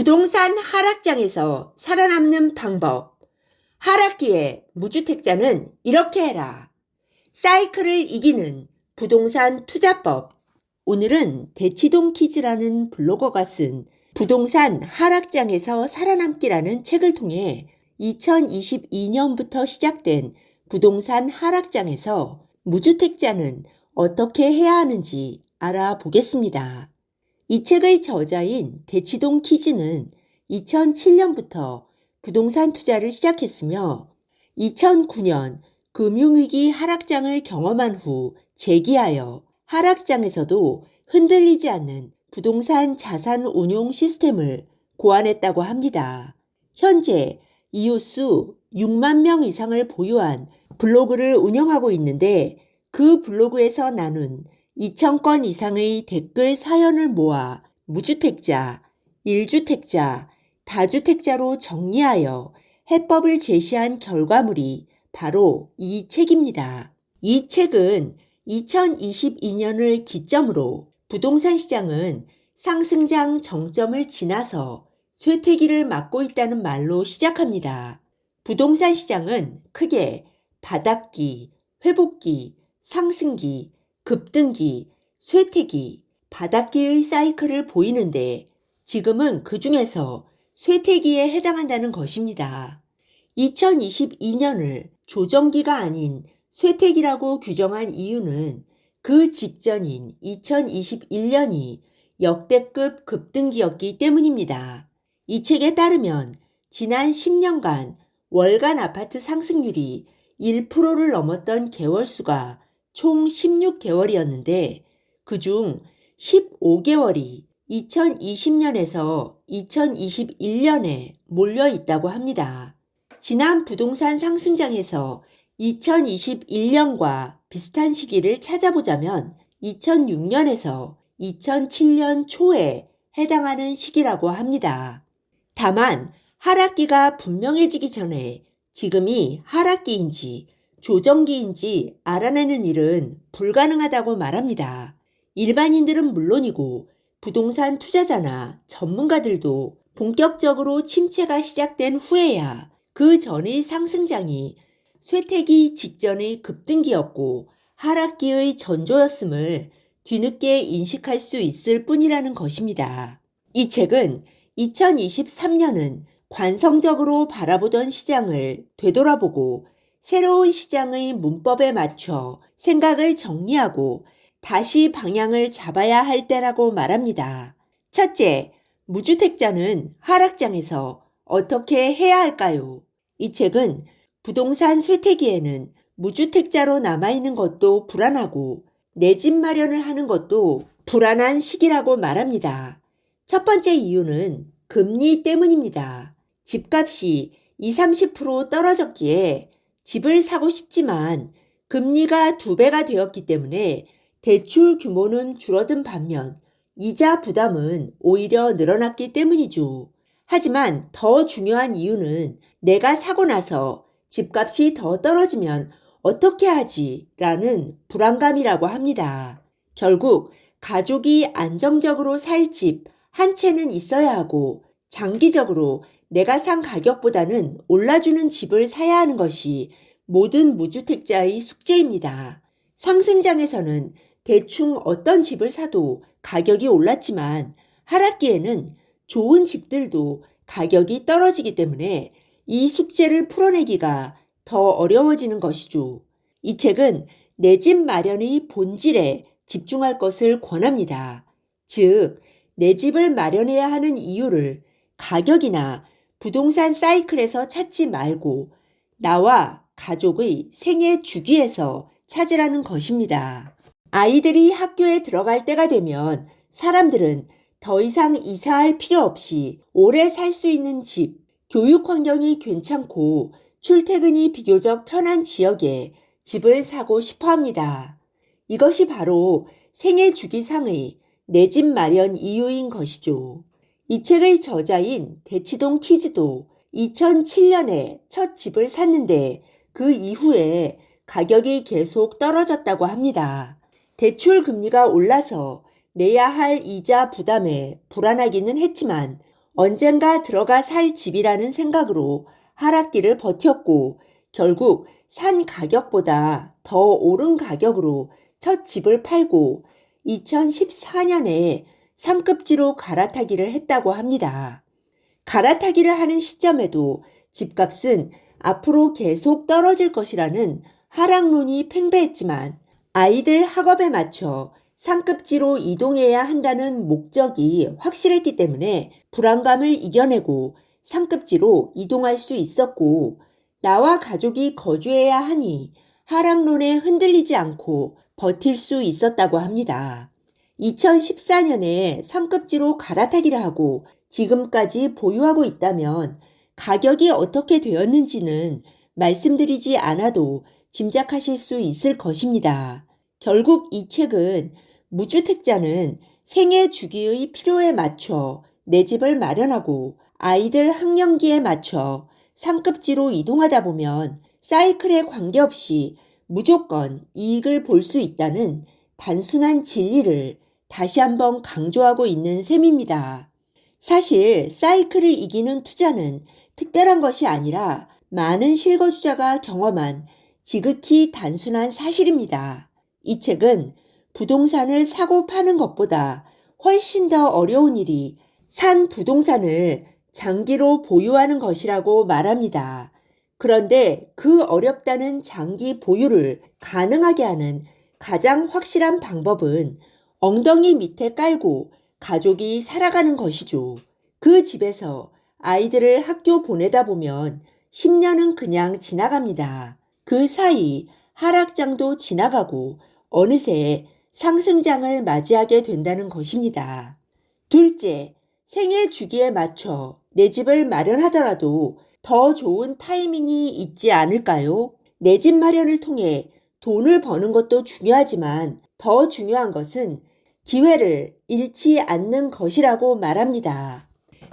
부동산 하락장에서 살아남는 방법. 하락기에 무주택자는 이렇게 해라. 사이클을 이기는 부동산 투자법. 오늘은 대치동 키즈라는 블로거가 쓴 부동산 하락장에서 살아남기라는 책을 통해 2022년부터 시작된 부동산 하락장에서 무주택자는 어떻게 해야 하는지 알아보겠습니다. 이 책의 저자인 대치동 키즈는 2007년부터 부동산 투자를 시작했으며 2009년 금융위기 하락장을 경험한 후 재기하여 하락장에서도 흔들리지 않는 부동산 자산 운용 시스템을 고안했다고 합니다. 현재 이웃수 6만 명 이상을 보유한 블로그를 운영하고 있는데 그 블로그에서 나눈 2,000건 이상의 댓글 사연을 모아 무주택자, 1주택자, 다주택자로 정리하여 해법을 제시한 결과물이 바로 이 책입니다. 이 책은 2022년을 기점으로 부동산 시장은 상승장 정점을 지나서 쇠퇴기를 맞고 있다는 말로 시작합니다. 부동산 시장은 크게 바닥기, 회복기, 상승기, 급등기, 쇠퇴기, 바닥기의 사이클을 보이는데 지금은 그 중에서 쇠퇴기에 해당한다는 것입니다. 2022년을 조정기가 아닌 쇠퇴기라고 규정한 이유는 그 직전인 2021년이 역대급 급등기였기 때문입니다. 이 책에 따르면 지난 10년간 월간 아파트 상승률이 1%를 넘었던 개월수가 총 16개월이었는데 그중 15개월이 2020년에서 2021년에 몰려 있다고 합니다. 지난 부동산 상승장에서 2021년과 비슷한 시기를 찾아보자면 2006년에서 2007년 초에 해당하는 시기라고 합니다. 다만 하락기가 분명해지기 전에 지금이 하락기인지 조정기인지 알아내는 일은 불가능하다고 말합니다. 일반인들은 물론이고 부동산 투자자나 전문가들도 본격적으로 침체가 시작된 후에야 그 전의 상승장이 쇠퇴기 직전의 급등기였고 하락기의 전조였음을 뒤늦게 인식할 수 있을 뿐이라는 것입니다. 이 책은 2023년은 관성적으로 바라보던 시장을 되돌아보고 새로운 시장의 문법에 맞춰 생각을 정리하고 다시 방향을 잡아야 할 때라고 말합니다. 첫째, 무주택자는 하락장에서 어떻게 해야 할까요? 이 책은 부동산 쇠퇴기에는 무주택자로 남아있는 것도 불안하고 내 집 마련을 하는 것도 불안한 시기라고 말합니다. 첫 번째 이유는 금리 때문입니다. 집값이 20-30% 떨어졌기에 집을 사고 싶지만 금리가 2배가 되었기 때문에 대출 규모는 줄어든 반면 이자 부담은 오히려 늘어났기 때문이죠. 하지만 더 중요한 이유는 내가 사고 나서 집값이 더 떨어지면 어떻게 하지? 라는 불안감이라고 합니다. 결국 가족이 안정적으로 살 집 한 채는 있어야 하고 장기적으로 내가 산 가격보다는 올라주는 집을 사야 하는 것이 모든 무주택자의 숙제입니다. 상승장에서는 대충 어떤 집을 사도 가격이 올랐지만 하락기에는 좋은 집들도 가격이 떨어지기 때문에 이 숙제를 풀어내기가 더 어려워지는 것이죠. 이 책은 내 집 마련의 본질에 집중할 것을 권합니다. 즉, 내 집을 마련해야 하는 이유를 가격이나 부동산 사이클에서 찾지 말고 나와 가족의 생애 주기에서 찾으라는 것입니다. 아이들이 학교에 들어갈 때가 되면 사람들은 더 이상 이사할 필요 없이 오래 살 수 있는 집, 교육 환경이 괜찮고 출퇴근이 비교적 편한 지역에 집을 사고 싶어 합니다. 이것이 바로 생애 주기상의 내 집 마련 이유인 것이죠. 이 책의 저자인 대치동 키즈도 2007년에 첫 집을 샀는데 그 이후에 가격이 계속 떨어졌다고 합니다. 대출 금리가 올라서 내야 할 이자 부담에 불안하기는 했지만 언젠가 들어가 살 집이라는 생각으로 하락기를 버텼고 결국 산 가격보다 더 오른 가격으로 첫 집을 팔고 2014년에 상급지로 갈아타기를 했다고 합니다. 갈아타기를 하는 시점에도 집값은 앞으로 계속 떨어질 것이라는 하락론이 팽배했지만 아이들 학업에 맞춰 상급지로 이동해야 한다는 목적이 확실했기 때문에 불안감을 이겨내고 상급지로 이동할 수 있었고 나와 가족이 거주해야 하니 하락론에 흔들리지 않고 버틸 수 있었다고 합니다. 2014년에 상급지로 갈아타기를 하고 지금까지 보유하고 있다면 가격이 어떻게 되었는지는 말씀드리지 않아도 짐작하실 수 있을 것입니다. 결국 이 책은 무주택자는 생애 주기의 필요에 맞춰 내 집을 마련하고 아이들 학령기에 맞춰 상급지로 이동하다 보면 사이클에 관계없이 무조건 이익을 볼 수 있다는 단순한 진리를 다시 한번 강조하고 있는 셈입니다. 사실 사이클을 이기는 투자는 특별한 것이 아니라 많은 실거주자가 경험한 지극히 단순한 사실입니다. 이 책은 부동산을 사고 파는 것보다 훨씬 더 어려운 일이 산 부동산을 장기로 보유하는 것이라고 말합니다. 그런데 그 어렵다는 장기 보유를 가능하게 하는 가장 확실한 방법은 엉덩이 밑에 깔고 가족이 살아가는 것이죠. 그 집에서 아이들을 학교 보내다 보면 10년은 그냥 지나갑니다. 그 사이 하락장도 지나가고 어느새 상승장을 맞이하게 된다는 것입니다. 둘째, 생애 주기에 맞춰 내 집을 마련하더라도 더 좋은 타이밍이 있지 않을까요? 내 집 마련을 통해 돈을 버는 것도 중요하지만 더 중요한 것은 기회를 잃지 않는 것이라고 말합니다.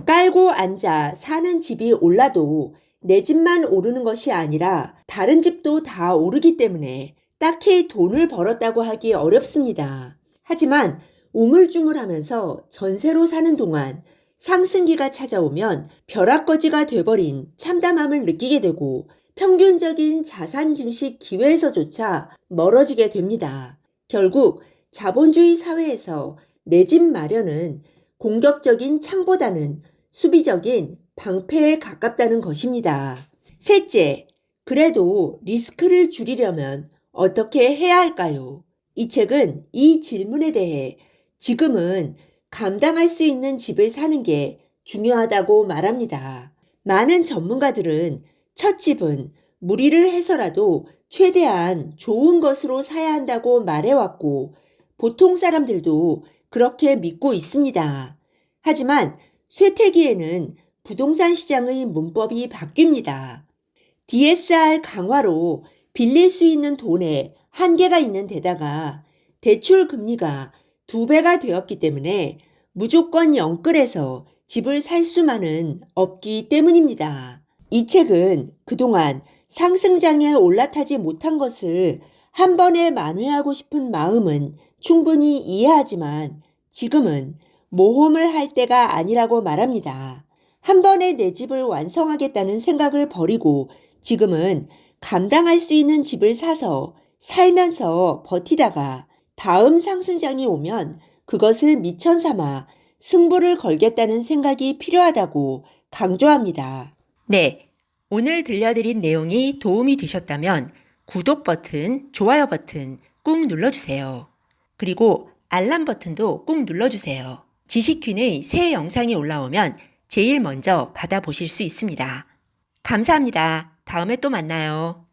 깔고 앉아 사는 집이 올라도 내 집만 오르는 것이 아니라 다른 집도 다 오르기 때문에 딱히 돈을 벌었다고 하기 어렵습니다. 하지만 우물쭈물하면서 전세로 사는 동안 상승기가 찾아오면 벼락거지가 돼버린 참담함을 느끼게 되고 평균적인 자산 증식 기회에서조차 멀어지게 됩니다. 결국 자본주의 사회에서 내 집 마련은 공격적인 창보다는 수비적인 방패에 가깝다는 것입니다. 셋째, 그래도 리스크를 줄이려면 어떻게 해야 할까요? 이 책은 이 질문에 대해 지금은 감당할 수 있는 집을 사는 게 중요하다고 말합니다. 많은 전문가들은 첫 집은 무리를 해서라도 최대한 좋은 것으로 사야 한다고 말해왔고 보통 사람들도 그렇게 믿고 있습니다. 하지만 쇠퇴기에는 부동산 시장의 문법이 바뀝니다. DSR 강화로 빌릴 수 있는 돈에 한계가 있는 데다가 대출 금리가 2배가 되었기 때문에 무조건 영끌해서 집을 살 수만은 없기 때문입니다. 이 책은 그동안 상승장에 올라타지 못한 것을 한 번에 만회하고 싶은 마음은 충분히 이해하지만 지금은 모험을 할 때가 아니라고 말합니다. 한 번에 내 집을 완성하겠다는 생각을 버리고 지금은 감당할 수 있는 집을 사서 살면서 버티다가 다음 상승장이 오면 그것을 미천 삼아 승부를 걸겠다는 생각이 필요하다고 강조합니다. 네, 오늘 들려드린 내용이 도움이 되셨다면 구독 버튼, 좋아요 버튼 꾹 눌러주세요. 그리고 알람 버튼도 꾹 눌러주세요. 지식퀸의 새 영상이 올라오면 제일 먼저 받아보실 수 있습니다. 감사합니다. 다음에 또 만나요.